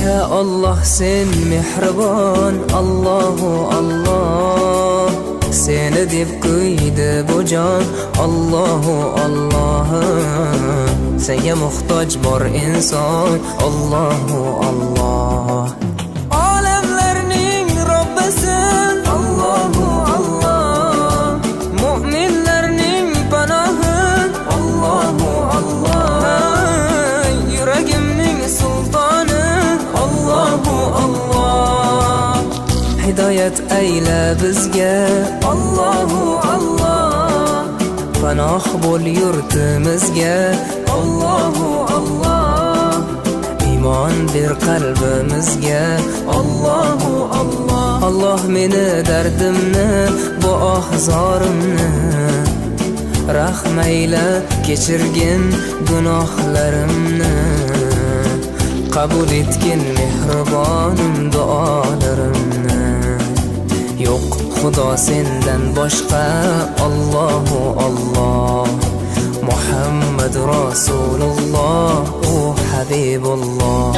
Ya Allah sen mehribon, Allahu Allah. Seni deb qo'ydi bu jon, Allahu Allah. Senga muhtoj bor inson, Allahu Allah. Olamlarning Robbisin, Allahu Allah. Mu'minlarning panohi, Allahu Allah. Yuragimning sultoni, Allahu Allah. Hidoyat ayla bizga, Allahu Allah. Panoh bo'l yurtimizga, Allahu Allah. Iymon ber qalbimizga, Allahu Allah. Allah meni dardimni, bu ohzorimni rahmayla kechirgin gunohlarimni. Qabul etgin mehribonim duolarimni. Yo'q Xudo sendan boshqa, Allahu Allah. Muhammad Rasululloh, u Habibulloh.